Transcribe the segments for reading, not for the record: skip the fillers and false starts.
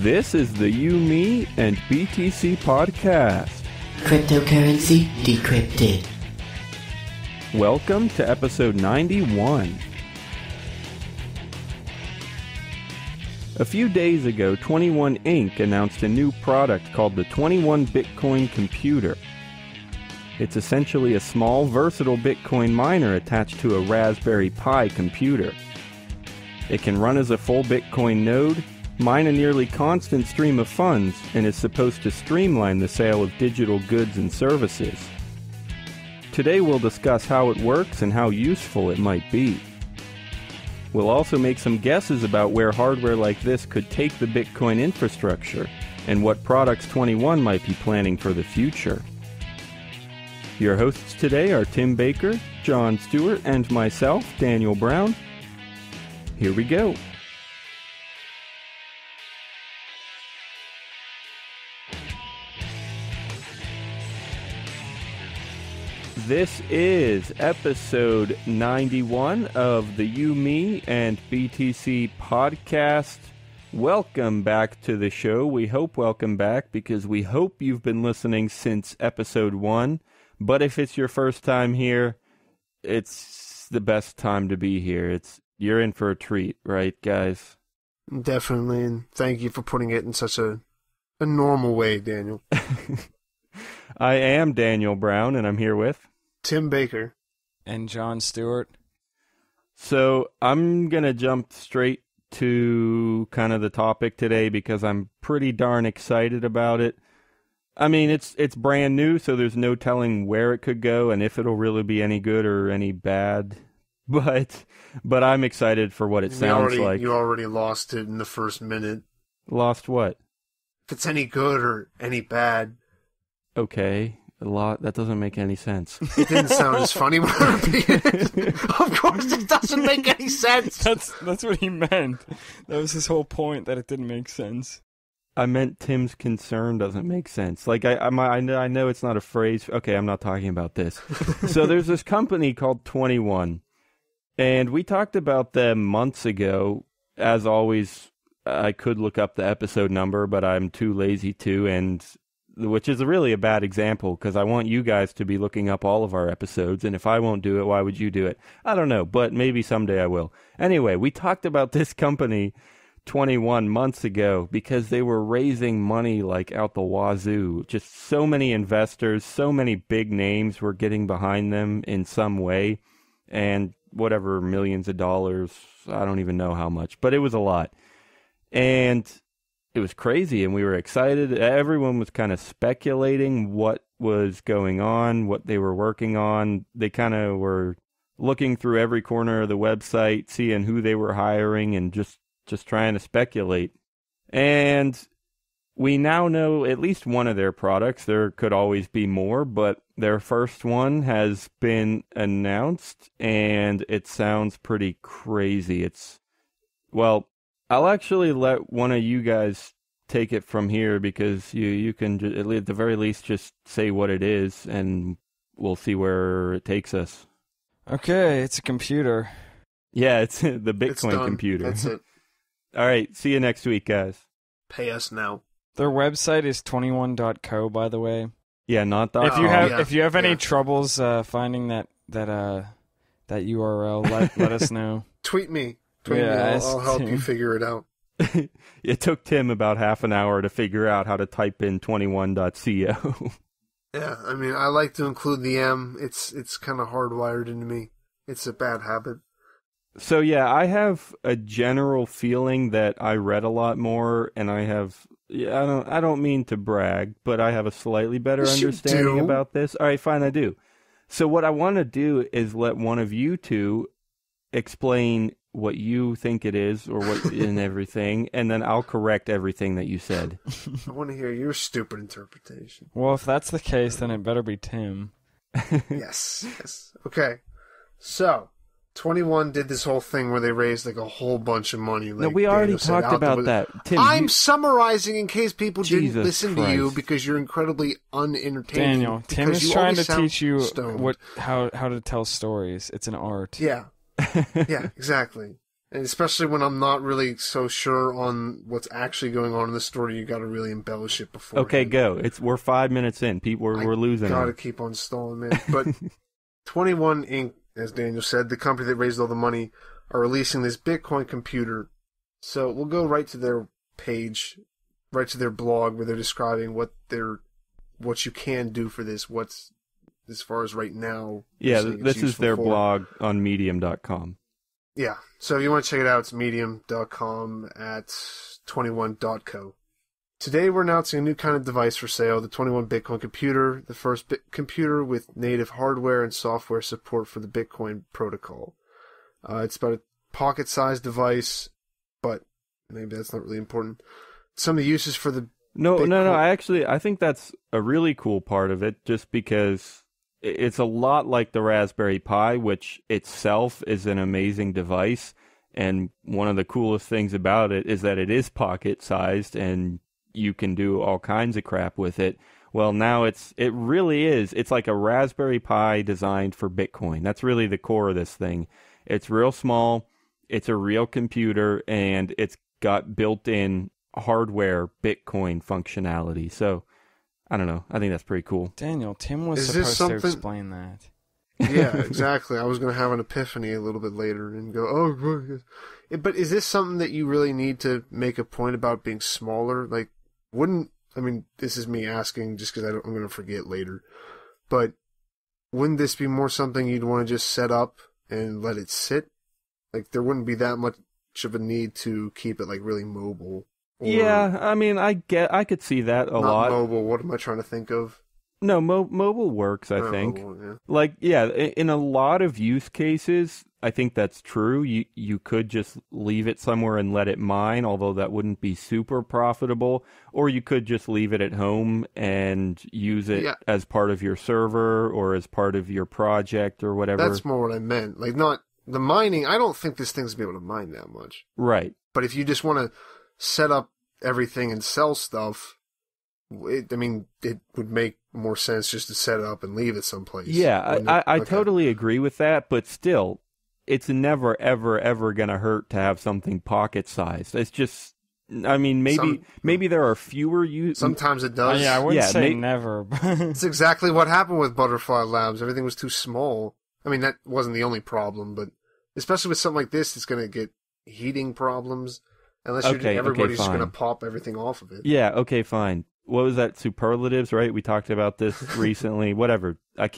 This is the You, Me, and BTC podcast. Cryptocurrency decrypted. Welcome to episode 91. A few days ago, 21 Inc. announced a new product called the 21 Bitcoin computer. It's essentially a small, versatile Bitcoin miner attached to a Raspberry Pi computer. It can run as a full Bitcoin node, mine a nearly constant stream of funds, and is supposed to streamline the sale of digital goods and services. Today we'll discuss how it works and how useful it might be. We'll also make some guesses about where hardware like this could take the Bitcoin infrastructure and what products 21 might be planning for the future. Your hosts today are Tim Baker, John Stuart, and myself, Daniel Brown. Here we go. This is episode 91 of the You, Me, and BTC podcast. Welcome back to the show. We hope welcome back because we hope you've been listening since episode 1. But if it's your first time here, it's the best time to be here. You're in for a treat, right, guys? Definitely, and thank you for putting it in such a normal way, Daniel. I am Daniel Brown, and I'm here with Tim Baker. And John Stuart. So I'm going to jump straight to kind of the topic today because I'm pretty darn excited about it. I mean, it's brand new, so there's no telling where it could go and if it'll really be any good or any bad. But I'm excited for what it sounds like. You already lost it in the first minute. Lost what? If it's any good or any bad. Okay. That doesn't make any sense. It didn't sound as funny when I repeated it. Of course it doesn't make any sense. That's what he meant. That was his whole point, that it didn't make sense. I meant Tim's concern doesn't make sense. Like, I know it's not a phrase. Okay, I'm not talking about this. So there's this company called 21, and we talked about them months ago. As always, I could look up the episode number, but I'm too lazy to, and which is really a bad example because I want you guys to be looking up all of our episodes, and if I won't do it, why would you do it? I don't know, but maybe someday I will. Anyway, we talked about this company 21 months ago because they were raising money like out the wazoo. Just so many investors, so many big names were getting behind them in some way, and whatever, millions of dollars, I don't even know how much, but it was a lot. And it was crazy, and we were excited. Everyone was kind of speculating what was going on, what they were working on. They kind of were looking through every corner of the website, seeing who they were hiring, and just trying to speculate. And we now know at least one of their products. There could always be more, but their first one has been announced, and it sounds pretty crazy. Well, I'll actually let one of you guys take it from here because you can, at the very least, just say what it is, and we'll see where it takes us. Okay, it's a computer. Yeah, it's the Bitcoin computer. That's it. All right, see you next week, guys. Pay us now. Their website is 21.co, by the way. Yeah, not that. If you have any troubles finding that URL, let us know. Tweet me. I'll help you figure it out. It took Tim about half an hour to figure out how to type in 21.co. Yeah, I mean, I like to include the M. It's kind of hardwired into me. It's a bad habit. So yeah, I have a general feeling that I read a lot more, and I don't mean to brag, but I have a slightly better understanding about this. All right, fine, I do. So what I want to do is let one of you two explain what you think it is or what in everything, and then I'll correct everything that you said. I want to hear your stupid interpretation. Well, if that's the case, then it better be Tim. Yes. Okay. So, 21 did this whole thing where they raised like a whole bunch of money. Like no, we already talked about that. Tim, I'm summarizing in case people didn't listen to you because you're incredibly unentertaining. Daniel, Tim is trying to teach you how to tell stories. It's an art. Yeah. Yeah, exactly. And especially when I'm not really so sure on what's actually going on in the story, you got to really embellish it before. Okay, go. We're 5 minutes in. We're losing. Gotta keep on stalling, man. But 21 Inc., as Daniel said, the company that raised all the money, are releasing this Bitcoin computer. So we'll go right to their page, right to their blog, where they're describing what you can do for this. What's as far as right now. Yeah, this is their blog on medium.com. Yeah, so if you want to check it out, it's medium.com at 21.co. Today we're announcing a new kind of device for sale, the 21 Bitcoin computer, the first computer with native hardware and software support for the Bitcoin protocol. It's about a pocket-sized device, but maybe that's not really important. Some of the uses for the No, I think that's a really cool part of it, just because it's a lot like the Raspberry Pi, which itself is an amazing device. And one of the coolest things about it is that it is pocket-sized and you can do all kinds of crap with it. Well, now it really is. It's like a Raspberry Pi designed for Bitcoin. That's really the core of this thing. It's real small. It's a real computer, and it's got built-in hardware Bitcoin functionality. So, I don't know. I think that's pretty cool. Daniel, Tim was supposed to explain that. Yeah, exactly. I was going to have an epiphany a little bit later and go, oh, but is this something that you really need to make a point about being smaller? Like, this is me asking just because I'm going to forget later, but wouldn't this be more something you'd want to just set up and let it sit? Like, there wouldn't be that much of a need to keep it, like, really mobile. Yeah, I could see that a lot. Not mobile, what am I trying to think of? No, mobile works, I think. Mobile, yeah. In a lot of use cases, I think that's true. You could just leave it somewhere and let it mine, although that wouldn't be super profitable. Or you could just leave it at home and use it as part of your server or as part of your project or whatever. That's more what I meant. Like, not the mining. I don't think this thing's going to be able to mine that much. Right. But if you just want to set up everything and sell stuff, it would make more sense just to set it up and leave it someplace. Yeah, I totally agree with that, but still, it's never, ever, ever going to hurt to have something pocket-sized. It's just, maybe there are fewer use. Sometimes it does. Yeah, I wouldn't say never. It's exactly what happened with Butterfly Labs. Everything was too small. I mean, that wasn't the only problem, but especially with something like this, it's going to get heating problems. Unless everybody's just going to pop everything off of it. Yeah, okay, fine. What was that? Superlatives, right? We talked about this recently. Whatever. I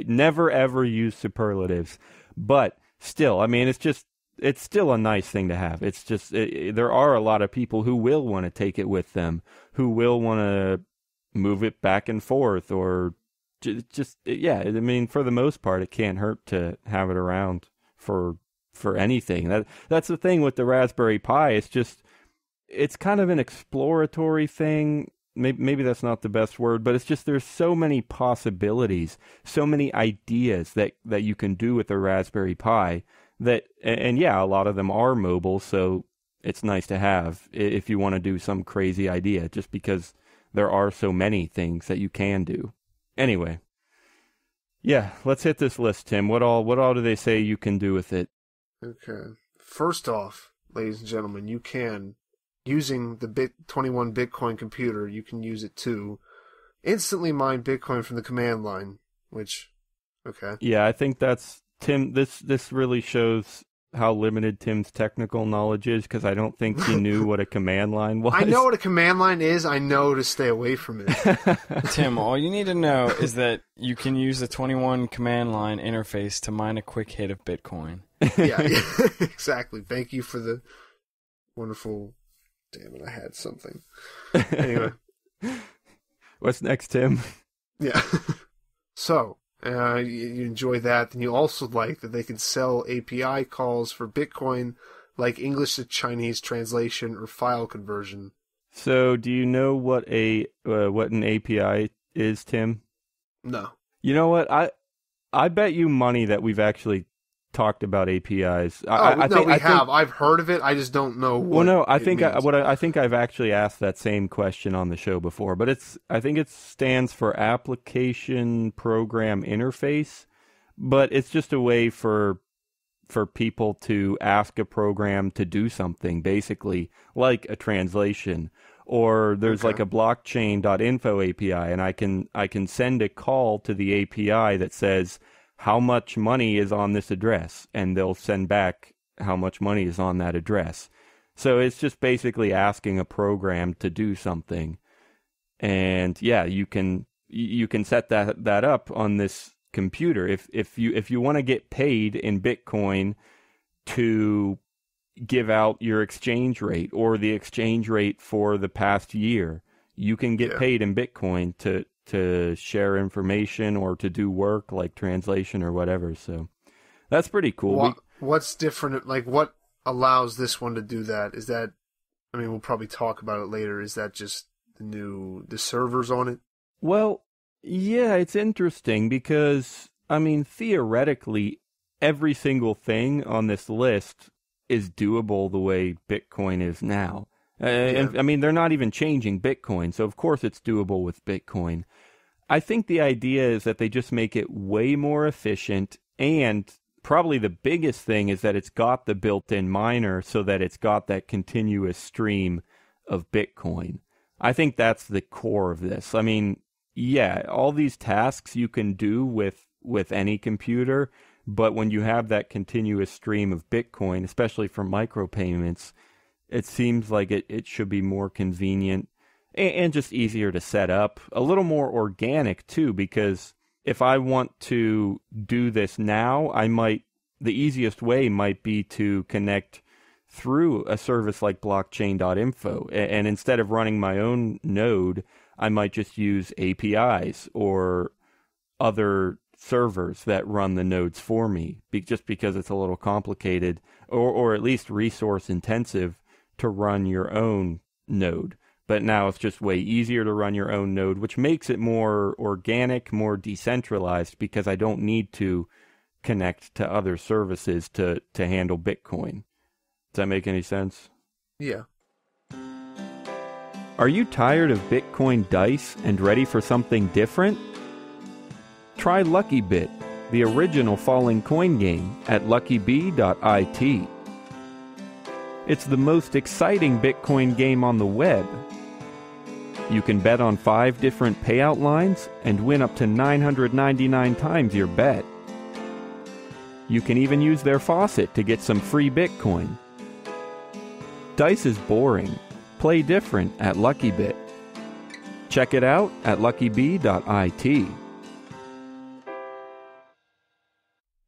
never ever use superlatives. But still, it's still a nice thing to have. It's just, there are a lot of people who will want to take it with them, who will want to move it back and forth, or for the most part, it can't hurt to have it around for anything. That's the thing with the Raspberry Pi. It's kind of an exploratory thing. Maybe that's not the best word, but it's just, there's so many possibilities, so many ideas that you can do with the Raspberry Pi and a lot of them are mobile, so it's nice to have if you want to do some crazy idea, just because there are so many things that you can do. Anyway, yeah, let's hit this list, Tim. What all do they say you can do with it? Okay. First off, ladies and gentlemen, you can, using the 21 Bitcoin computer, you can use it to instantly mine Bitcoin from the command line, which, okay. Yeah, I think that's, Tim, this really shows how limited Tim's technical knowledge is, because I don't think he knew what a command line was. I know what a command line is. I know to stay away from it. Tim, all you need to know is that you can use the 21 command line interface to mine a quick hit of Bitcoin. Yeah, exactly. Thank you for the wonderful... Damn it, I had something. Anyway. What's next, Tim? Yeah. So, you enjoy that, then you also like that they can sell API calls for Bitcoin, like English to Chinese translation or file conversion. So, do you know what an API is, Tim? No. You know what? I bet you money that we've actually talked about APIs. I've heard of it. I just don't know. I think I've actually asked that same question on the show before, but I think it stands for Application Program Interface, but it's just a way for for people to ask a program to do something, basically, like a translation. Or there's like a blockchain.info API, and I can send a call to the API that says how much money is on this address, and they'll send back how much money is on that address. So it's just basically asking a program to do something. And yeah, you can set that up on this computer. If you want to get paid in Bitcoin to give out your exchange rate or the exchange rate for the past year, you can get paid in Bitcoin to share information or to do work like translation or whatever. So that's pretty cool. What's different? Like, what allows this one to do that? Is that, I mean, we'll probably talk about it later. Is that just the servers on it? Well, yeah, it's interesting because, I mean, theoretically, every single thing on this list is doable the way Bitcoin is now. And I mean, they're not even changing Bitcoin, so of course it's doable with Bitcoin. I think the idea is that they just make it way more efficient, and probably the biggest thing is that it's got the built-in miner so that it's got that continuous stream of Bitcoin. I think that's the core of this. I mean, yeah, all these tasks you can do with any computer, but when you have that continuous stream of Bitcoin, especially for micropayments, it seems like it should be more convenient and just easier to set up. A little more organic, too, because if I want to do this now, the easiest way might be to connect through a service like blockchain.info. And instead of running my own node, I might just use APIs or other servers that run the nodes for me, just because it's a little complicated or at least resource intensive to run your own node. But now it's just way easier to run your own node, which makes it more organic, more decentralized, because I don't need to connect to other services to handle Bitcoin. Does that make any sense? Yeah. Are you tired of Bitcoin Dice and ready for something different? Try LuckyBit, the original falling coin game, at luckybee.it. It's the most exciting Bitcoin game on the web. You can bet on 5 different payout lines and win up to 999 times your bet. You can even use their faucet to get some free Bitcoin. Dice is boring. Play different at LuckyBit. Check it out at luckybee.it.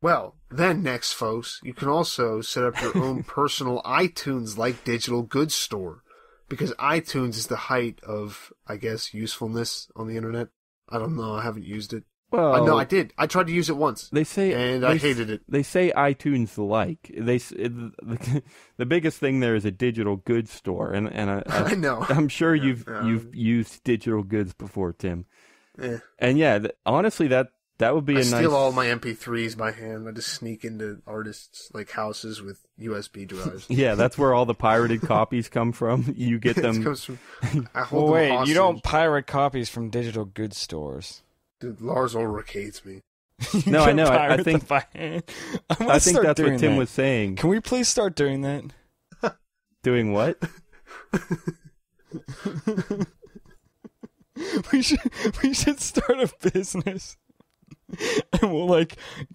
Well, then next, folks, you can also set up your own personal iTunes-like digital goods store, because iTunes is the height of, I guess, usefulness on the internet. I don't know. I haven't used it. Well, no, I did. I tried to use it once. I hated it. They say iTunes-like. The biggest thing there is a digital goods store, and I know. I'm sure you've used digital goods before, Tim. Yeah. And yeah, honestly, that would be I a nice. I steal all my MP3s by hand. I just sneak into artists' houses with USB drives. Yeah, that's where all the pirated copies come from. You get them. Wait, you don't pirate copies from digital goods stores. Dude, Lars Ulrich hates me. No, I know. I think that's what Tim was saying. Can we please start doing that? Doing what? We should start a business, and we'll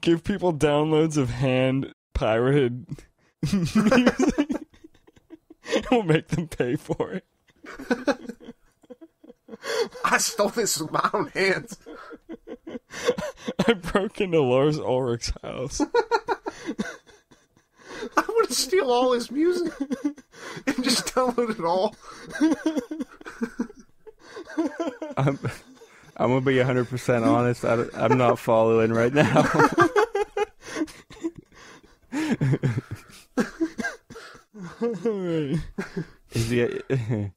give people downloads of hand pirated music. And we'll make them pay for it. I stole this with my own hands. I broke into Lars Ulrich's house. I would steal all his music and just download it all. I'm gonna be 100% honest. I'm not following right now. Is he?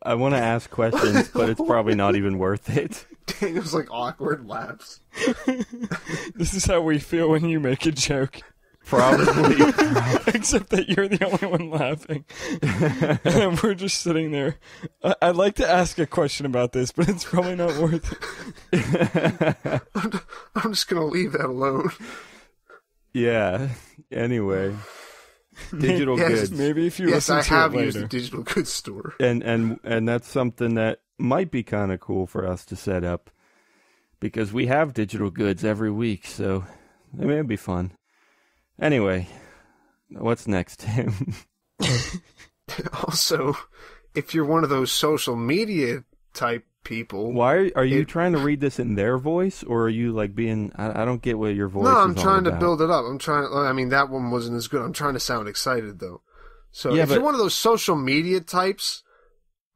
I want to ask questions, but it's probably not even worth it. Daniel's awkward laughs. This is how we feel when you make a joke. Probably. Except that you're the only one laughing. And we're just sitting there. I'd like to ask a question about this, but it's probably not worth it. I'm just going to leave that alone. Yeah. Anyway, digital Yes, goods. Maybe if you Yes, listen I to have it used later. a digital goods store. And that's something that might be kind of cool for us to set up because we have digital goods every week, so it may be fun. Anyway, what's next, Tim? Also, if you're one of those social media type people, Why are you trying to read this in their voice, or are you like being? I don't get what your voice. No, is I'm all trying to about. build it up. I mean, that one wasn't as good. I'm trying to sound excited though. So Yeah, if you're but- one of those social media types,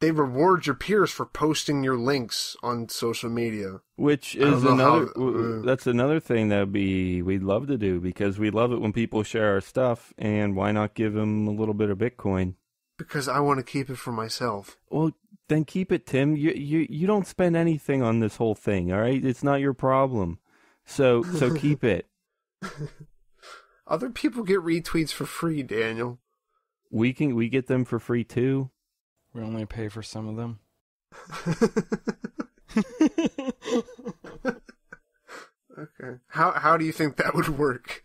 they reward your peers for posting your links on social media. Which I don't is know another. how- That's another thing that we'd love to do because we love it when people share our stuff, and why not give them a little bit of Bitcoin? Because I want to keep it for myself. Well, then keep it, Tim. You don't spend anything on this whole thing, all right? It's not your problem. So keep it. Other people get retweets for free, Daniel. We get them for free too. We only pay for some of them. Okay. How do you think that would work?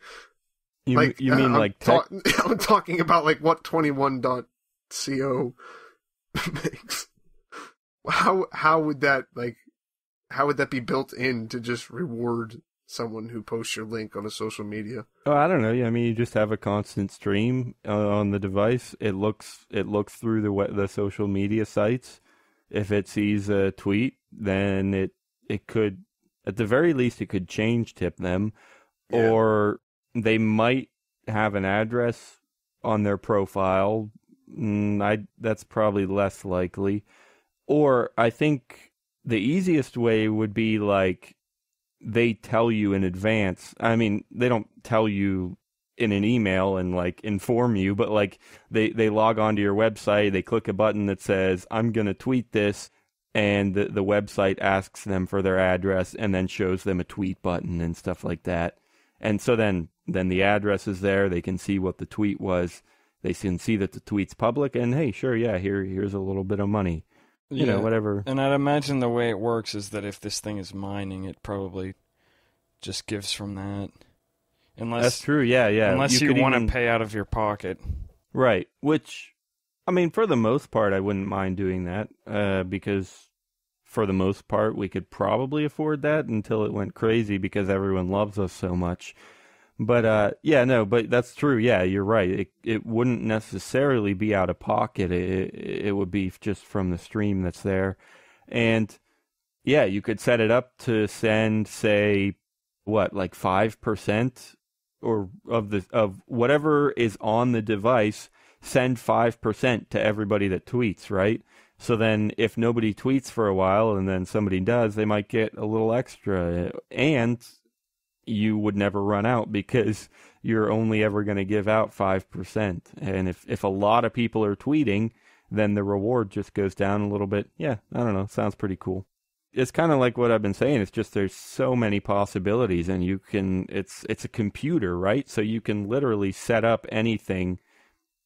You mean like I'm talking about like what 21.co makes. How would that be built in to just reward someone who posts your link on a social media? Oh, I don't know. I mean, you just have a constant stream on the device. It looks through the social media sites. If it sees a tweet, then it could, at the very least, it could change tip them, Yeah. or they might have an address on their profile. That's probably less likely. Or I think the easiest way would be like they tell you in advance. I mean, they don't tell you in an email and like inform you, but like they log onto your website, they click a button that says, I'm going to tweet this, and the website asks them for their address and then shows them a tweet button and stuff like that. And so then the address is there, they can see what the tweet was, they can see that the tweet's public, and hey, sure, yeah, here's a little bit of money. You know, whatever. And I'd imagine the way it works is that if this thing is mining, it probably just gives from that. That's true, yeah. Unless you could want even- to pay out of your pocket. Right, which, I mean, for the most part, I wouldn't mind doing that, because for the most part, we could probably afford that until it went crazy because everyone loves us so much. But, but that's true, yeah, you're right. It wouldn't necessarily be out of pocket. It would be just from the stream that's there. And, yeah, you could set it up to send, say, like 5% or of whatever is on the device, send 5% to everybody that tweets, right? So then if nobody tweets for a while and then somebody does, they might get a little extra, and you would never run out because you're only ever going to give out 5%. And if a lot of people are tweeting, then the reward just goes down a little bit. Yeah, I don't know. Sounds pretty cool. It's kind of like what I've been saying. It's just there's so many possibilities, and you can. It's a computer, right? So you can literally set up anything,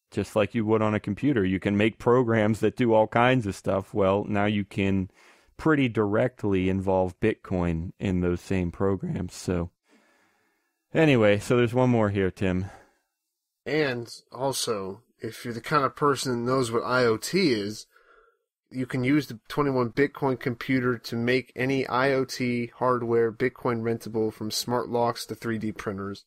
just like you would on a computer. You can make programs that do all kinds of stuff. Well, now you can pretty directly involve Bitcoin in those same programs. So anyway, so there's one more here, Tim. And also, if you're the kind of person that knows what IoT is, you can use the 21 Bitcoin computer to make any IoT hardware Bitcoin rentable, from smart locks to 3D printers.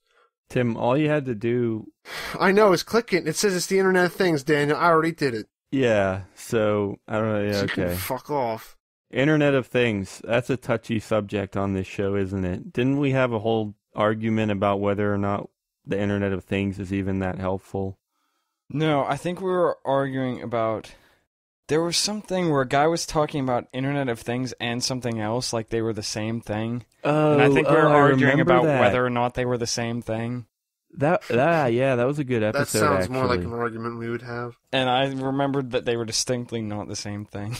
Tim, all you had to do... I know, it's clicking. It says it's the Internet of Things, Daniel. I already did it. Yeah, so, I don't know, yeah, So you okay. can fuck off. Internet of Things, that's a touchy subject on this show, isn't it? Didn't we have a whole argument about whether or not the Internet of Things is even that helpful? No, I think we were arguing about... There was something where a guy was talking about Internet of Things and something else, like they were the same thing. Oh, And I think we were arguing about that. whether or not they were the same thing. That was a good episode, That sounds actually. more like an argument we would have. And I remembered that they were distinctly not the same thing.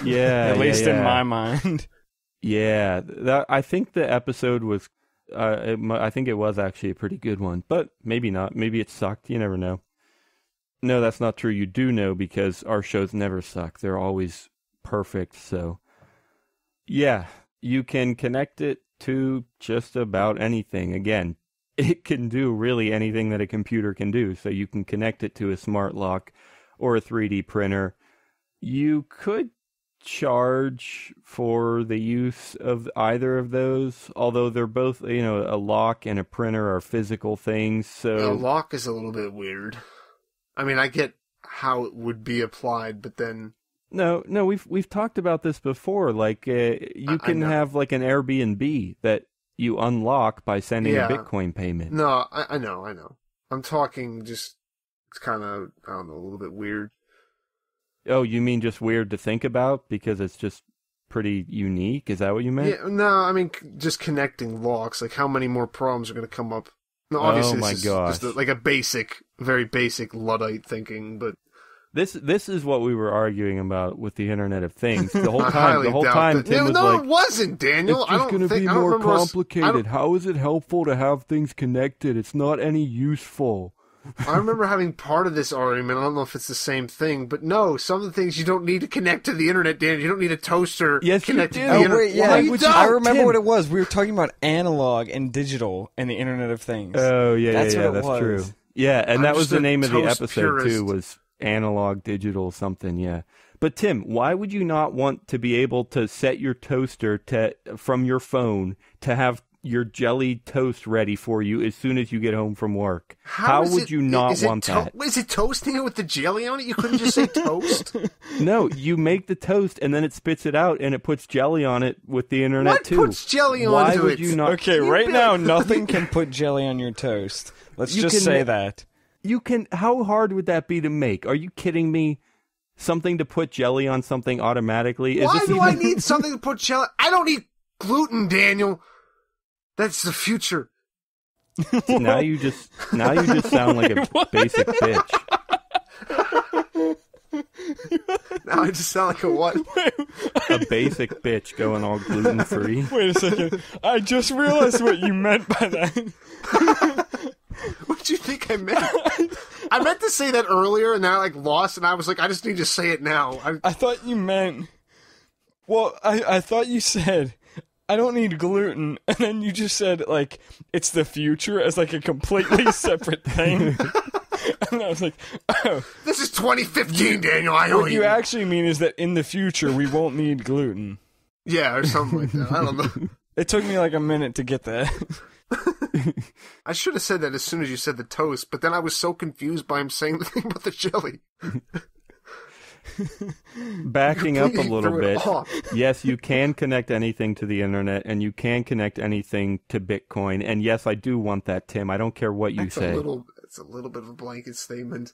Yeah, At least in yeah. my mind. Yeah, I think the episode was, I think it was actually a pretty good one, but maybe not. Maybe it sucked. You never know. No, that's not true. You do know, because our shows never suck. They're always perfect. So, yeah, you can connect it to just about anything. Again, it can do really anything that a computer can do. So you can connect it to a smart lock or a 3D printer. You could charge for the use of either of those, although they're both, a lock and a printer are physical things. So a lock is a little bit weird. I mean, I get how it would be applied, but then no, we've talked about this before. Like you can have like an Airbnb that you unlock by sending a Bitcoin payment. No, I know. I'm talking just, it's kind of, I don't know, a little bit weird. Oh, you mean just weird to think about because it's just pretty unique? Is that what you meant? Yeah, no, I mean just connecting locks. Like, how many more problems are going to come up? No, obviously, this is just like a basic, very basic Luddite thinking, but this is what we were arguing about with the Internet of Things the whole time. Tim was like, it wasn't, Daniel. It's just going to be more complicated. How is it helpful to have things connected? It's not any useful. I remember having part of this argument. I don't know if it's the same thing, but no, some of the things you don't need to connect to the internet, Dan. You don't need a toaster connected to the internet. Wait, yeah, I remember what it was. We were talking about analog and digital and the Internet of Things. Oh, yeah, that's was. true. Yeah, and that was the name of the episode, purist. too, was analog, digital, something, yeah. But, Tim, why would you not want to be able to set your toaster from your phone to have your jelly toast ready for you as soon as you get home from work? How would you not want that? Is it toasting it with the jelly on it? You couldn't just say toast? No, you make the toast and then it spits it out and it puts jelly on it with the internet too. What puts jelly onto Why it? would you not? Okay, right now nothing can put jelly on your toast. Let's just say that. You can. How hard would that be to make? Are you kidding me? Something to put jelly on something automatically? Why do I need something to put jelly? I don't eat gluten, Daniel. That's the future. Now you just sound like a basic bitch. Now I just sound like a what? A basic bitch going all gluten free. Wait a second. I just realized what you meant by that. What did you think I meant? I meant to say that earlier, and then I lost, and I was like, I just need to say it now. I thought you meant. Well, I thought you said, I don't need gluten, and then you just said, it's the future as, a completely separate thing. And I was like, oh. This is 2015, Daniel, I know What you actually mean is that in the future, we won't need gluten. Yeah, or something like that. I don't know. It took me a minute to get that. I should have said that as soon as you said the toast, but then I was so confused by him saying the thing about the jelly. Backing up a little bit, yes, you can connect anything to the internet, and you can connect anything to Bitcoin, and yes, I do want that, Tim. I don't care what you say. It's a little bit of a blanket statement.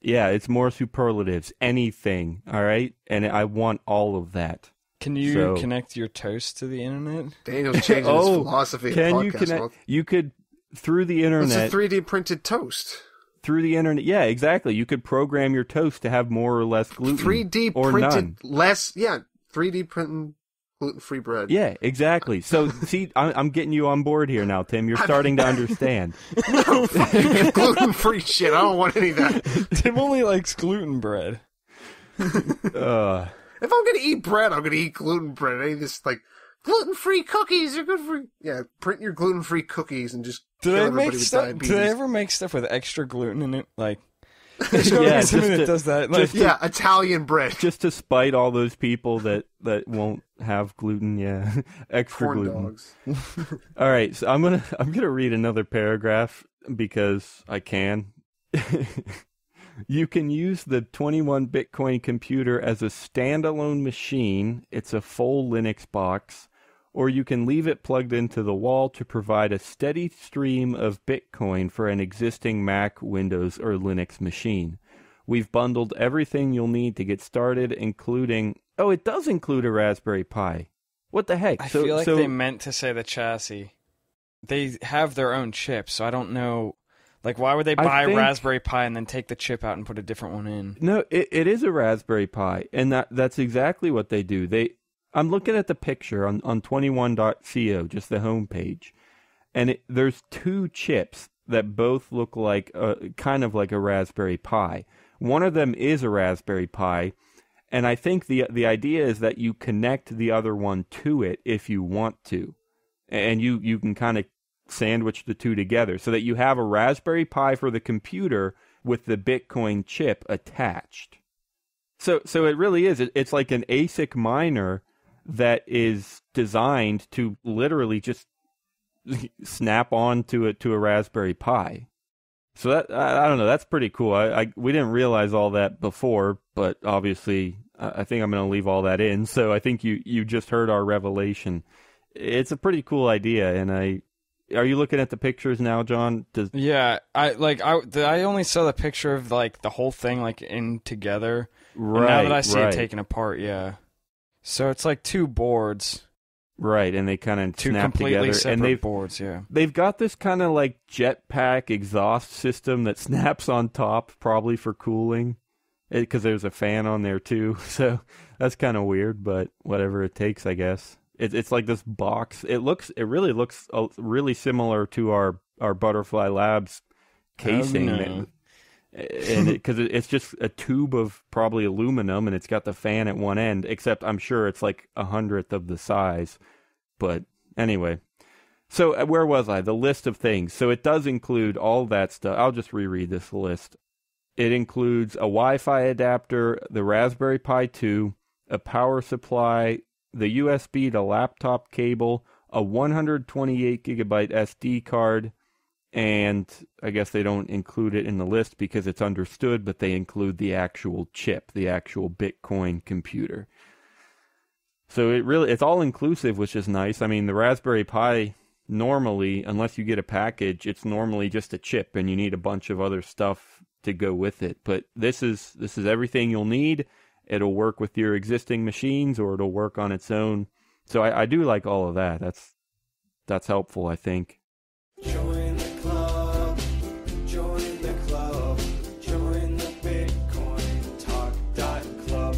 Yeah, it's more superlatives. Anything, all right? And I want all of that. Can you connect your toast to the internet? Daniel's changing his philosophy of podcast. You connect? You could, through the internet... It's a 3D printed toast. Through the internet, yeah, exactly. You could program your toast to have more or less gluten, 3D or printed none. 3D printing gluten-free bread. Yeah, exactly. So, see, I'm getting you on board here now, Tim. You're starting to understand. No, gluten-free shit. I don't want any of that. Tim only likes gluten bread. If I'm going to eat bread, I'm going to eat gluten bread. I need this, gluten-free cookies are good for... Yeah, print your gluten-free cookies and just do kill they everybody make with stuff? diabetes. Do they ever make stuff with extra gluten in it? Yeah, that does that. Italian bread. Just to spite all those people that won't have gluten. Yeah, extra Corn gluten. dogs. All right, so I'm gonna read another paragraph because I can. You can use the 21 Bitcoin computer as a standalone machine. It's a full Linux box. Or you can leave it plugged into the wall to provide a steady stream of Bitcoin for an existing Mac, Windows, or Linux machine. We've bundled everything you'll need to get started, including... Oh, it does include a Raspberry Pi. What the heck? I feel like they meant to say the chassis. They have their own chip, so I don't know... why would they buy a Raspberry Pi and then take the chip out and put a different one in? No, it is a Raspberry Pi, and that's exactly what they do. I'm looking at the picture on 21.co, just the homepage, and there's two chips that both look like kind of like a Raspberry Pi. One of them is a Raspberry Pi, and I think the idea is that you connect the other one to it if you want to, and you can kind of sandwich the two together so that you have a Raspberry Pi for the computer with the Bitcoin chip attached. So it really is. It's like an ASIC miner that is designed to literally just snap on to a Raspberry Pi. So that, I don't know, that's pretty cool. We didn't realize all that before, but obviously I think I'm going to leave all that in. So I think you just heard our revelation. It's a pretty cool idea, and are you looking at the pictures now, John? Yeah, I only saw the picture of like the whole thing like in together. Right. And now that I see it taken apart, yeah. So it's like two boards. Right, and they kind of two snap completely together. Separate And boards, yeah. They've got this kind of like jetpack exhaust system that snaps on top, probably for cooling, because there's a fan on there too. So that's kind of weird, but whatever it takes, I guess. It's like this box. It really looks really similar to our Butterfly Labs casing. Oh, no. And because it's just a tube of probably aluminum, and it's got the fan at one end, except I'm sure it's like 100th of the size. But anyway, so where was I? The list of things. So it does include all that stuff. I'll just reread this list. It includes a Wi-Fi adapter, the Raspberry Pi 2, a power supply, the USB to laptop cable, a 128 gigabyte SD card, and I guess they don't include it in the list because it's understood, but they include the actual chip, the actual Bitcoin computer. So it's all inclusive, which is nice. I mean, the Raspberry Pi normally, unless you get a package, it's normally just a chip, and you need a bunch of other stuff to go with it. But this is everything you'll need. It'll work with your existing machines, or it'll work on its own. So I do like all of that. That's helpful, I think. Join the club, join the club, join the Bitcoin Talk Club.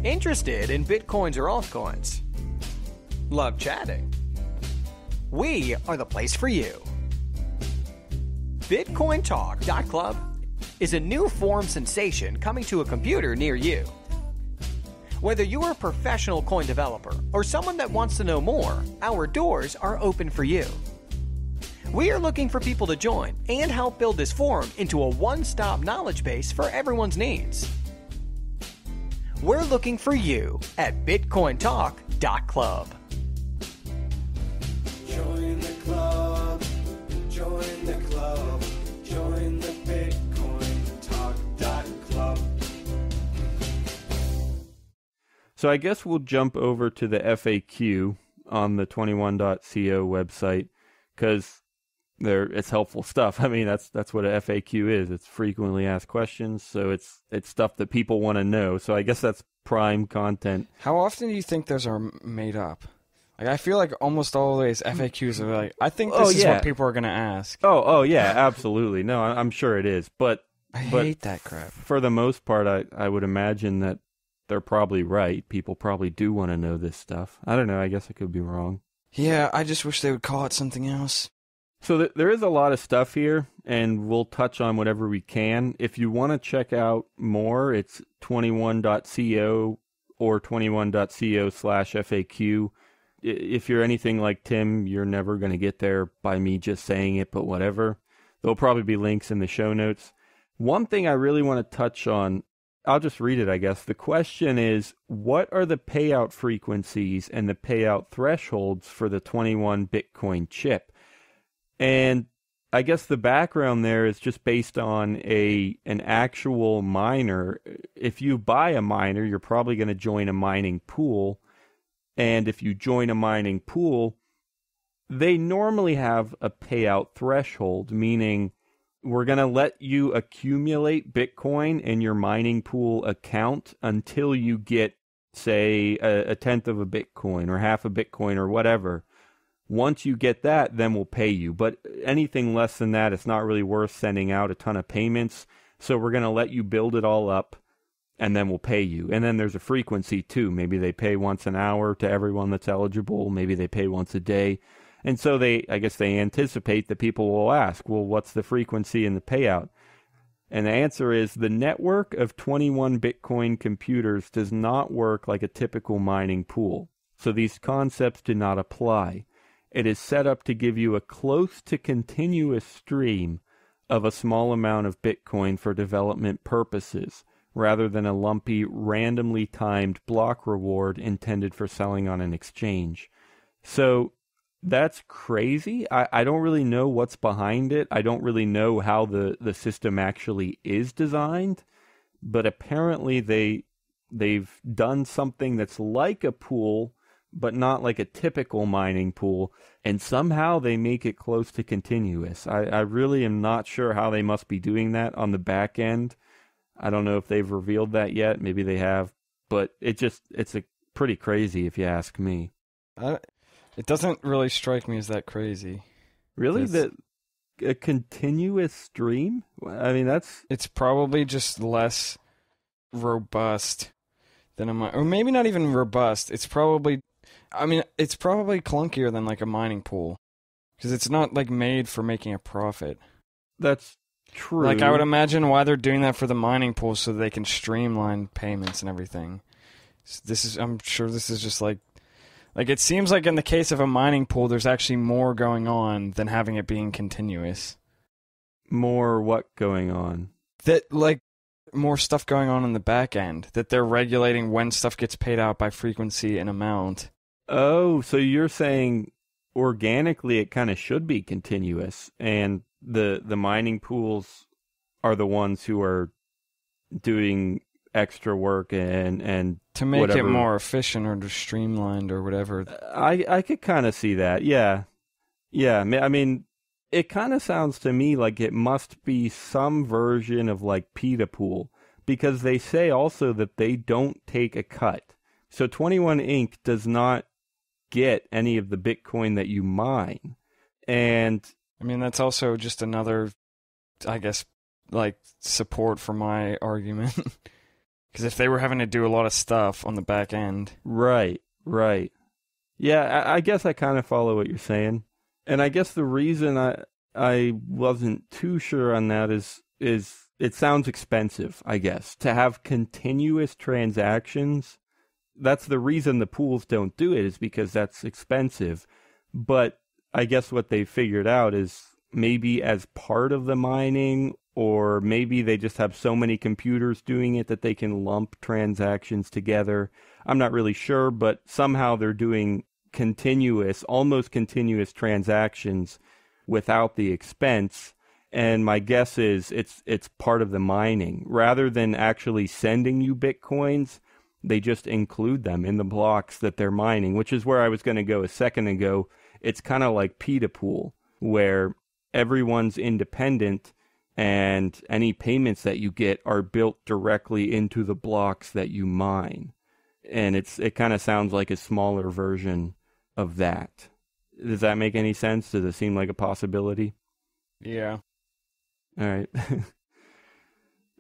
Interested in Bitcoins or altcoins? Love chatting? We are the place for you. Bitcoin Talk Club is a new forum sensation coming to a computer near you. Whether you're a professional coin developer or someone that wants to know more, our doors are open for you. We are looking for people to join and help build this forum into a one-stop knowledge base for everyone's needs. We're looking for you at BitcoinTalk.club. Join the club, join the club, join the Bitcoin Talk Club. So I guess we'll jump over to the FAQ on the 21.co website, because it's helpful stuff. I mean, that's what a FAQ is. It's frequently asked questions, so it's stuff that people want to know. So I guess that's prime content. How often do you think those are made up? Like, I feel like almost always FAQs are like, I think this is what people are going to ask. Oh yeah, absolutely. No, I'm sure it is. But I hate that crap. For the most part, I would imagine that they're probably right. People probably do want to know this stuff. I don't know. I guess I could be wrong. Yeah, I just wish they would call it something else. So there is a lot of stuff here, and we'll touch on whatever we can. If you want to check out more, it's 21.co or 21.co/FAQ. If you're anything like Tim, you're never going to get there by me just saying it, but whatever. There'll probably be links in the show notes. One thing I really want to touch on, I'll just read it, I guess. The question is, what are the payout frequencies and the payout thresholds for the 21 Bitcoin chip? And I guess the background there is just based on an actual miner. If you buy a miner, you're probably going to join a mining pool. And if you join a mining pool, they normally have a payout threshold, meaning we're going to let you accumulate Bitcoin in your mining pool account until you get, say, a tenth of a Bitcoin or half a Bitcoin or whatever. Once you get that, then we'll pay you. But anything less than that, it's not really worth sending out a ton of payments. So we're going to let you build it all up, and then we'll pay you. And then there's a frequency, too. Maybe they pay once an hour to everyone that's eligible. Maybe they pay once a day. And so I guess they anticipate that people will ask, well, what's the frequency and the payout? And the answer is the network of 21 Bitcoin computers does not work like a typical mining pool. So these concepts do not apply. It is set up to give you a close to continuous stream of a small amount of Bitcoin for development purposes, rather than a lumpy, randomly timed block reward intended for selling on an exchange. So that's crazy. I don't really know what's behind it. I don't really know how the system actually is designed, but apparently they've done something that's like a pool, but not like a typical mining pool, and somehow they make it close to continuous. I really am not sure how they must be doing that on the back end. I don't know if they've revealed that yet. Maybe they have, but it's pretty crazy if you ask me. It doesn't really strike me as that crazy. Really? A continuous stream? I mean, it's probably just less robust than a mine, or maybe not even robust. It's probably clunkier than like a mining pool, because it's not like made for making a profit. That's true. Like, I would imagine why they're doing that for the mining pool, so they can streamline payments and everything. I'm sure this is just like it seems like in the case of a mining pool, there's actually more going on than having it being continuous. More what going on? That, like, more stuff going on in the back end, that they're regulating when stuff gets paid out by frequency and amount. Oh, so you're saying organically it kind of should be continuous, and the mining pools are the ones who are doing extra work and to make whatever. It more efficient or just streamlined or whatever. I could kind of see that. Yeah. I mean, it kind of sounds to me like it must be some version of like PETA pool, because they say also that they don't take a cut. So 21 Inc. does not get any of the Bitcoin that you mine. And I mean, that's also just another, I guess, like, support for my argument. Because if they were having to do a lot of stuff on the back end. Right. Yeah, I guess I kind of follow what you're saying. And I guess the reason I wasn't too sure on that is it sounds expensive, I guess. To have continuous transactions, that's the reason the pools don't do it, is because that's expensive. But I guess what they figured out is maybe as part of the mining, or maybe they just have so many computers doing it that they can lump transactions together. I'm not really sure, but somehow they're doing continuous, almost continuous transactions without the expense. And my guess is it's part of the mining. Rather than actually sending you Bitcoins, they just include them in the blocks that they're mining, which is where I was going to go a second ago. It's kind of like PETA pool, where everyone's independent and any payments that you get are built directly into the blocks that you mine. And it kind of sounds like a smaller version of that. Does that make any sense? Does it seem like a possibility? Yeah. All right.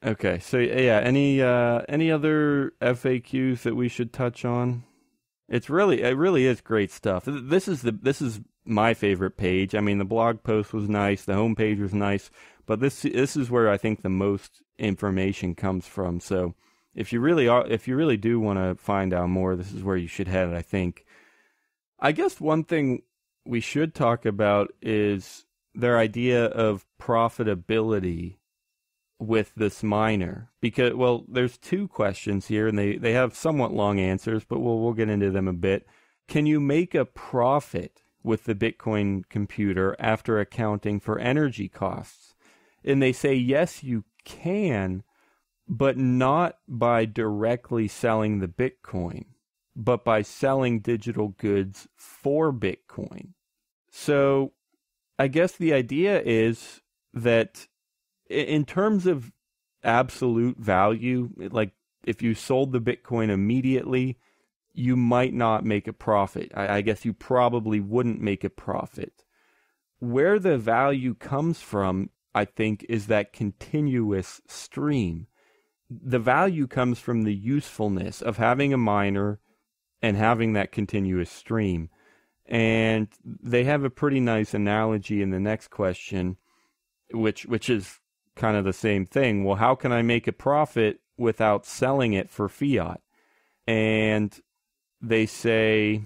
Okay. So yeah, any other FAQs that we should touch on? It really is great stuff. This is my favorite page. I mean, the blog post was nice, the homepage was nice, but this is where I think the most information comes from. So if you really do want to find out more, this is where you should head, I think. I guess one thing we should talk about is their idea of profitability with this miner, because, well, there's two questions here, and they have somewhat long answers, but we'll get into them a bit. Can you make a profit with the Bitcoin computer after accounting for energy costs? And they say, yes, you can, but not by directly selling the Bitcoin, but by selling digital goods for Bitcoin. So I guess the idea is that in terms of absolute value, like if you sold the Bitcoin immediately, you might not make a profit. I guess you probably wouldn't make a profit. Where the value comes from, I think, is that continuous stream. The value comes from the usefulness of having a miner and having that continuous stream. And they have a pretty nice analogy in the next question, which is kind of the same thing. Well, how can I make a profit without selling it for fiat? And they say,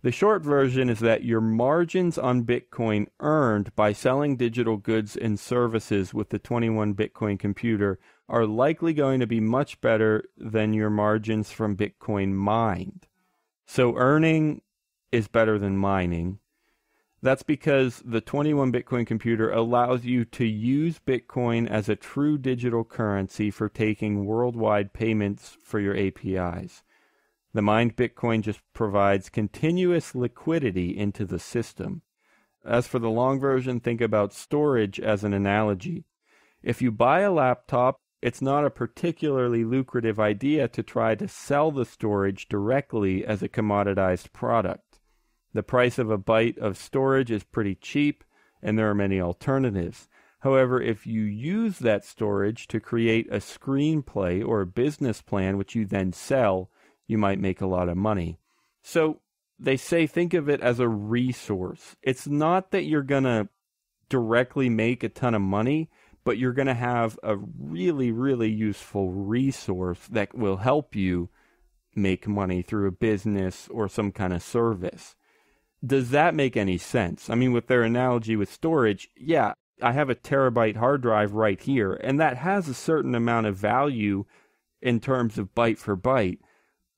The short version is that your margins on Bitcoin earned by selling digital goods and services with the 21 Bitcoin computer are likely going to be much better than your margins from Bitcoin mined. So earning is better than mining. That's because the 21 Bitcoin computer allows you to use Bitcoin as a true digital currency for taking worldwide payments for your APIs. The mined Bitcoin just provides continuous liquidity into the system. As for the long version, think about storage as an analogy. If you buy a laptop, it's not a particularly lucrative idea to try to sell the storage directly as a commoditized product. The price of a byte of storage is pretty cheap, and there are many alternatives. However, if you use that storage to create a screenplay or a business plan which you then sell, you might make a lot of money. So they say think of it as a resource. It's not that you're going to directly make a ton of money, but you're going to have a really, really useful resource that will help you make money through a business or some kind of service. Does that make any sense? I mean, with their analogy with storage, yeah, I have a terabyte hard drive right here, and that has a certain amount of value in terms of byte for byte,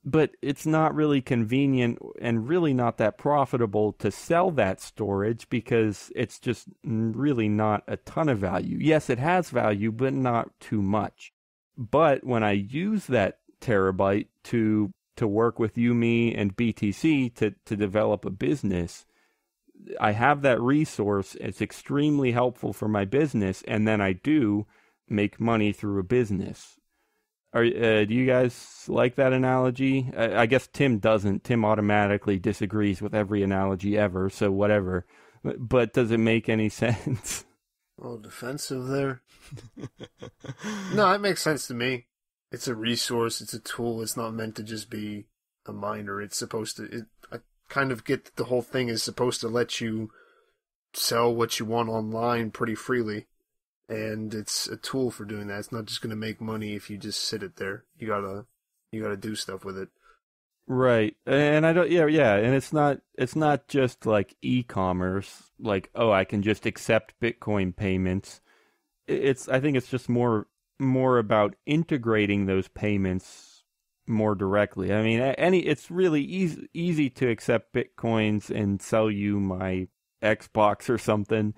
but it's not really convenient and really not that profitable to sell that storage because it's just really not a ton of value. Yes, it has value, but not too much. But when I use that terabyte to work with you, me, and BTC to develop a business, I have that resource. It's extremely helpful for my business, and then I do make money through a business. Do you guys like that analogy? I guess Tim doesn't. Tim automatically disagrees with every analogy ever, so whatever. But does it make any sense? Oh, defensive there. No, it makes sense to me. It's a resource, it's a tool, it's not meant to just be a miner. It's supposed to, I kind of get that the whole thing is supposed to let you sell what you want online pretty freely. And it's a tool for doing that. It's not just going to make money if you just sit it there. You gotta do stuff with it. Right. And I don't, yeah. And it's not just like e-commerce, like, oh, I can just accept Bitcoin payments. I think it's just more about integrating those payments more directly. I mean, it's really easy to accept Bitcoins and sell you my Xbox or something,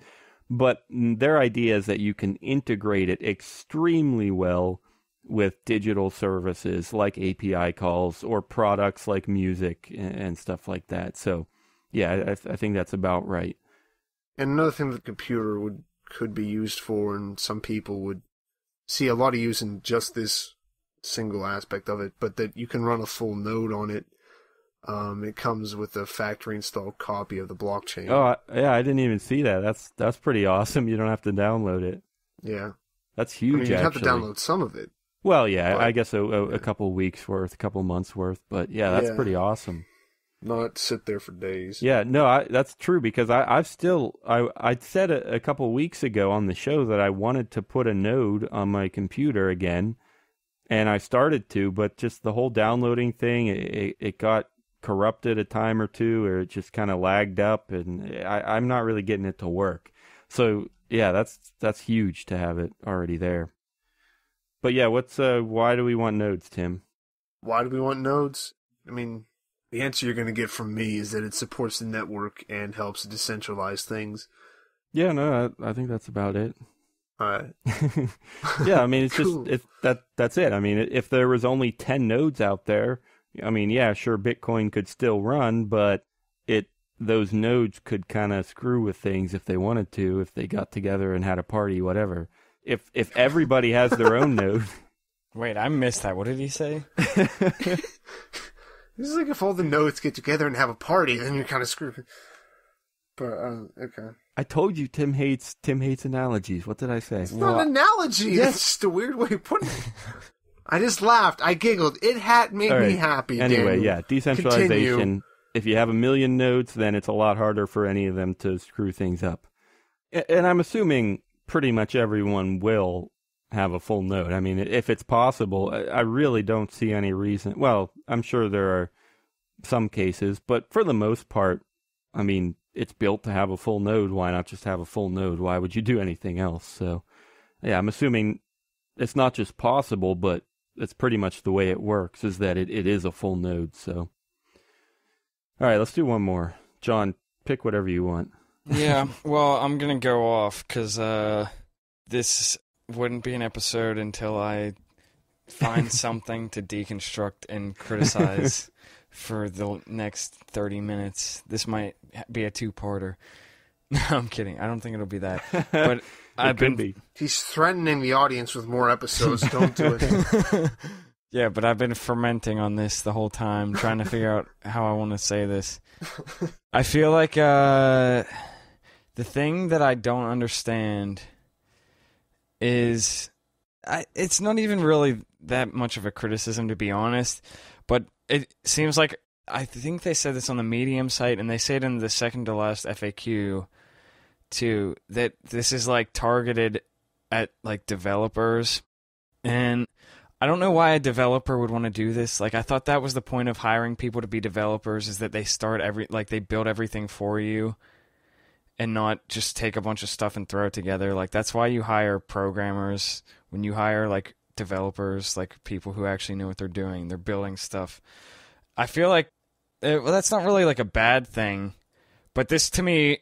but their idea is that you can integrate it extremely well with digital services like API calls or products like music and stuff like that. So, yeah, I think that's about right. And another thing that the computer could be used for, and some people would see a lot of use in just this single aspect of it, but that you can run a full node on it. It comes with a factory installed copy of the blockchain. Oh, yeah, I didn't even see that. That's pretty awesome. You don't have to download it. Yeah. That's huge, I mean, you have to actually. download some of it. Well, yeah, But, I guess a couple weeks worth, a couple months worth, but yeah, that's pretty awesome. Not sit there for days. Yeah, no, that's true, because I said a couple weeks ago on the show that I wanted to put a node on my computer again, and I started to, but just the whole downloading thing, it got corrupted a time or two, or it just kind of lagged up, and I'm not really getting it to work. So yeah, that's huge to have it already there. But yeah, why do we want nodes, Tim? Why do we want nodes? I mean, the answer you're going to get from me is that it supports the network and helps decentralize things. Yeah, no, I think that's about it. All right. Yeah, I mean, it's Cool. just that's it. I mean, if there was only 10 nodes out there, I mean, yeah, sure, Bitcoin could still run, but those nodes could kind of screw with things if they wanted to, if they got together and had a party, whatever. If everybody has their own node. Wait, I missed that. What did he say? This is like if all the nodes get together and have a party, then you're kind of screwed. But, okay. I told you Tim hates analogies. What did I say? It's not an analogy. Yes. That's just a weird way of putting it. I just laughed. I giggled. It made All right. me happy. Anyway, Daniel. yeah, decentralization. Continue. If you have a million nodes, then it's a lot harder for any of them to screw things up. And I'm assuming pretty much everyone will have a full node. I mean, if it's possible, I really don't see any reason. Well, I'm sure there some cases, but for the most part, I mean, it's built to have a full node. Why not just have a full node? Why would you do anything else? So, yeah, I'm assuming it's not just possible, but it's pretty much the way it works, is that it is a full node. So, all right, let's do one more. John, pick whatever you want. Yeah, well, I'm going to go off because this wouldn't be an episode until I find something to deconstruct and criticize for the next 30 minutes. This might be a two-parter. No, I'm kidding. I don't think it'll be that. But I've been... He's threatening the audience with more episodes. Don't do it. Yeah, but I've been fermenting on this the whole time, trying to figure out how I want to say this. I feel like the thing that I don't understand is... it's not even really that much of a criticism, to be honest, but it seems like, I think they said this on the Medium site, and they say it in the second to last FAQ too, that this is like targeted at like developers, and I don't know why a developer would want to do this. Like, I thought that was the point of hiring people to be developers, is that they they build everything for you and not just take a bunch of stuff and throw it together. Like, that's why you hire programmers. When you hire like developers, like people who actually know what they're doing, they're building stuff. I feel like well, that's not really like a bad thing, but this to me,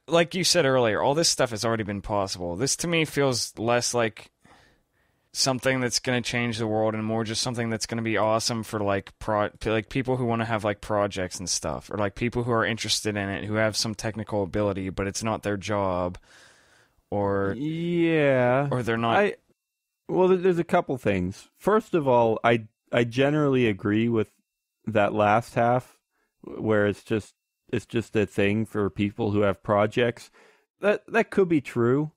like you said earlier, all this stuff has already been possible. This to me feels less like something that's going to change the world and more just something that's going to be awesome for like people who want to have like projects and stuff, or like people who are interested in it, who have some technical ability, but it's not their job, or they're not. Well, there's a couple things. First of all, I generally agree with that last half, where it's just a thing for people who have projects. That could be true,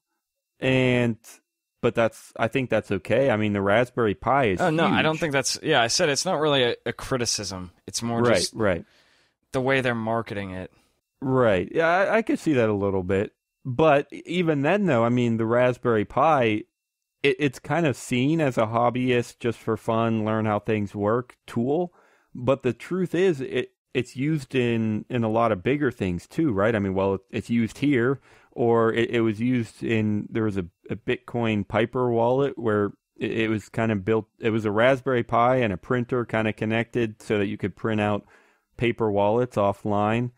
but I think that's okay. I mean, the Raspberry Pi is no, huge. I don't think that's... Yeah, I said it's not really a criticism. It's more just the way they're marketing it. Right. Yeah, I could see that a little bit. But even then, though, I mean, the Raspberry Pi, it's kind of seen as a hobbyist, just for fun, learn how things work tool. But the truth is, it's used in a lot of bigger things too, right? I mean, well, it's used here, or it was used there was a Bitcoin Piper wallet where it was kind of built, it was a Raspberry Pi and a printer kind of connected so that you could print out paper wallets offline.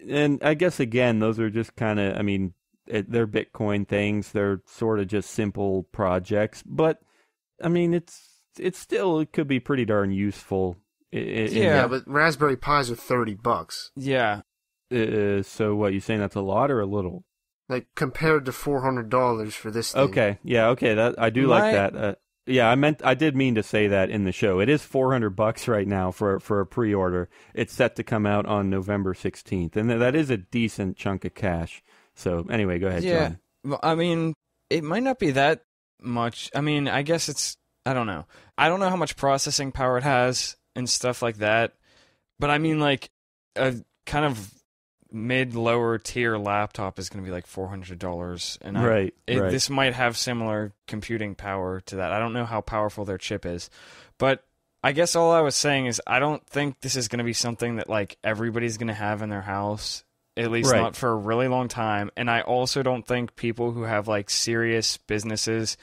And I guess, again, those are just kind of, I mean, they're Bitcoin things. They're sort of just simple projects. But, I mean, it could be pretty darn useful. Yeah, but Raspberry Pis are $30. Yeah. So what, you saying that's a lot or a little? Like, compared to $400 for this thing. Okay, yeah, okay, that I do like that. Yeah, I did mean to say that in the show. It is $400 right now for a pre-order. It's set to come out on November 16th, and that is a decent chunk of cash. So anyway, go ahead, yeah. John. Well, I mean, it might not be that much. I mean, I guess I don't know. I don't know how much processing power it has and stuff like that. But I mean, like, a kind of mid-lower tier laptop is going to be like $400, and right. This might have similar computing power to that. I don't know how powerful their chip is, but I guess all I was saying is I don't think this is going to be something that like everybody's going to have in their house, at least not for a really long time. And I also don't think people who have like serious businesses,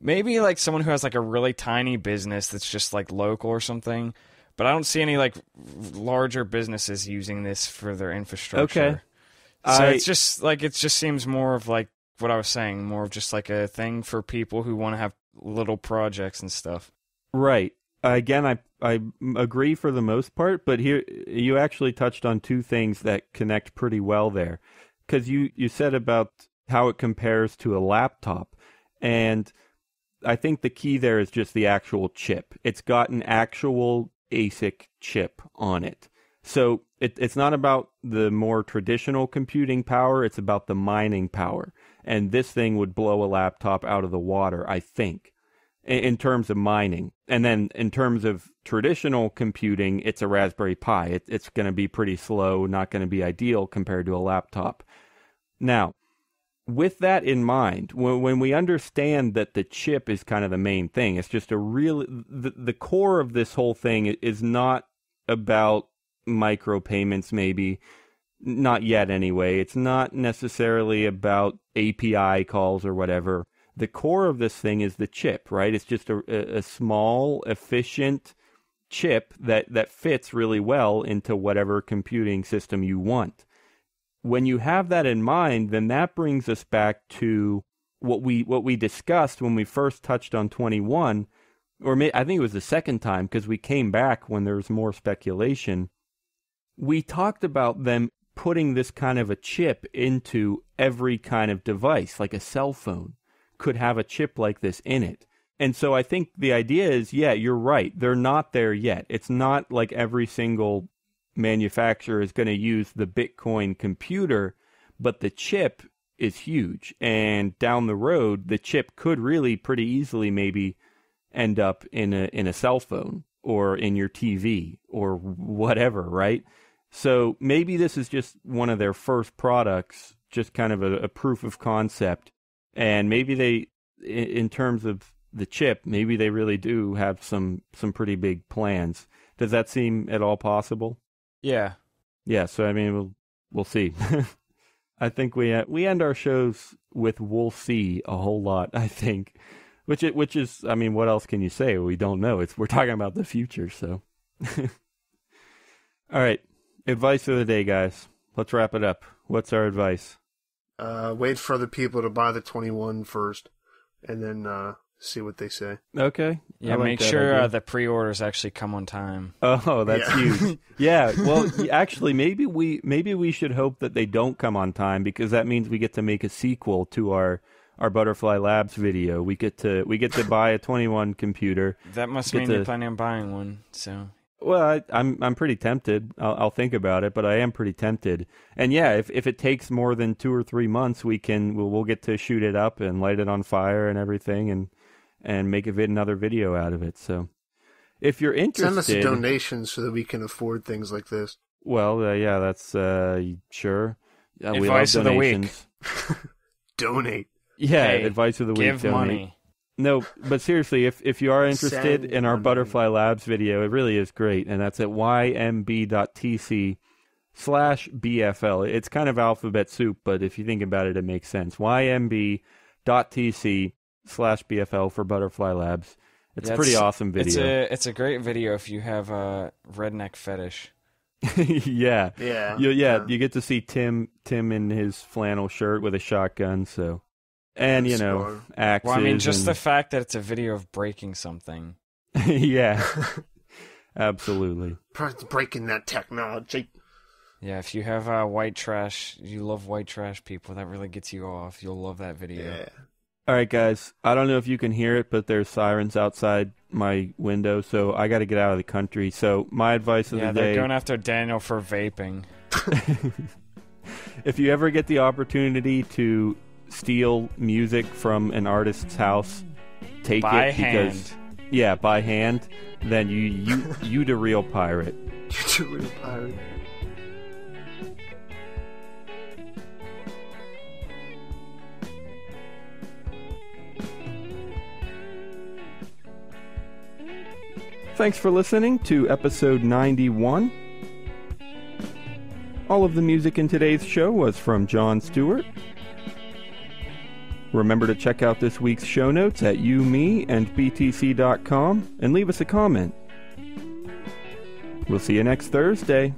maybe like someone who has like a really tiny business that's just like local or something. But I don't see any like larger businesses using this for their infrastructure. Okay. So it just seems more of like what I was saying, more of just like a thing for people who want to have little projects and stuff. Right. Again, I agree for the most part, but here you actually touched on two things that connect pretty well there. Because you said about how it compares to a laptop. And I think the key there is just the actual chip. It's got an actual ASIC chip on it. So it's not about the more traditional computing power, it's about the mining power. And this thing would blow a laptop out of the water, I think, in terms of mining. And then in terms of traditional computing, it's a Raspberry Pi. It's going to be pretty slow, not going to be ideal compared to a laptop. Now, with that in mind, when we understand that the chip is kind of the main thing, it's just the core of this whole thing is not about micropayments, maybe. Not yet, anyway. It's not necessarily about API calls or whatever. The core of this thing is the chip, right? It's just a small, efficient chip that fits really well into whatever computing system you want. When you have that in mind, then that brings us back to what we discussed when we first touched on 21, I think it was the second time, because we came back when there was more speculation. We talked about them putting this kind of a chip into every kind of device, like a cell phone could have a chip like this in it. And so I think the idea is, yeah, you're right. They're not there yet. It's not like every single manufacturer is going to use the Bitcoin computer, but the chip is huge. And down the road, the chip could really pretty easily maybe end up in a cell phone or in your TV or whatever, right? So maybe this is just one of their first products, just kind of a proof of concept. And maybe they, in terms of the chip, maybe they really do have some pretty big plans. Does that seem at all possible? Yeah. Yeah, so I mean, we'll see. I think we end our shows with "we'll see" a whole lot, I think. Which is, I mean, what else can you say? We don't know. We're talking about the future, so. All right. Advice of the day, guys. Let's wrap it up. What's our advice? Wait for other people to buy the 21 first, and then see what they say. Okay. Yeah, make sure the pre-orders actually come on time. Oh, that's huge. Yeah. Well, actually, maybe we should hope that they don't come on time, because that means we get to make a sequel to our Butterfly Labs video. We get to buy a 21 computer. That must mean you're planning on buying one. So. Well, I'm pretty tempted. I'll think about it, but I am pretty tempted. And yeah, if it takes more than 2 or 3 months, we'll get to shoot it up and light it on fire and everything, and make another video out of it. So, if you're interested, send us a donation so that we can afford things like this. Well, yeah, that's sure. Advice of the week. Donate. Yeah, hey, advice of the week. Give donate. money. No, but seriously, if you are interested in our Butterfly Labs video, it really is great, and that's at ymb.tc/BFL. It's kind of alphabet soup, but if you think about it, it makes sense. ymb.tc/BFL for Butterfly Labs. It's a pretty awesome video. It's a great video if you have a redneck fetish. Yeah. Yeah. You get to see Tim in his flannel shirt with a shotgun, so. And, axes. Well, I mean, just the fact that it's a video of breaking something. Yeah. Absolutely. Breaking that technology. Yeah, if you have white trash, you love white trash people, that really gets you off. You'll love that video. Yeah. All right, guys. I don't know if you can hear it, but there's sirens outside my window, so I got to get out of the country. So my advice of the day... Yeah, they're going after Daniel for vaping. If you ever get the opportunity to steal music from an artist's house, take by it because hand. Yeah, by hand. Then you the real pirate. You the real pirate. Thanks for listening to episode 91. All of the music in today's show was from John Stuart. Remember to check out this week's show notes at youmeandbtc.com and leave us a comment. We'll see you next Thursday.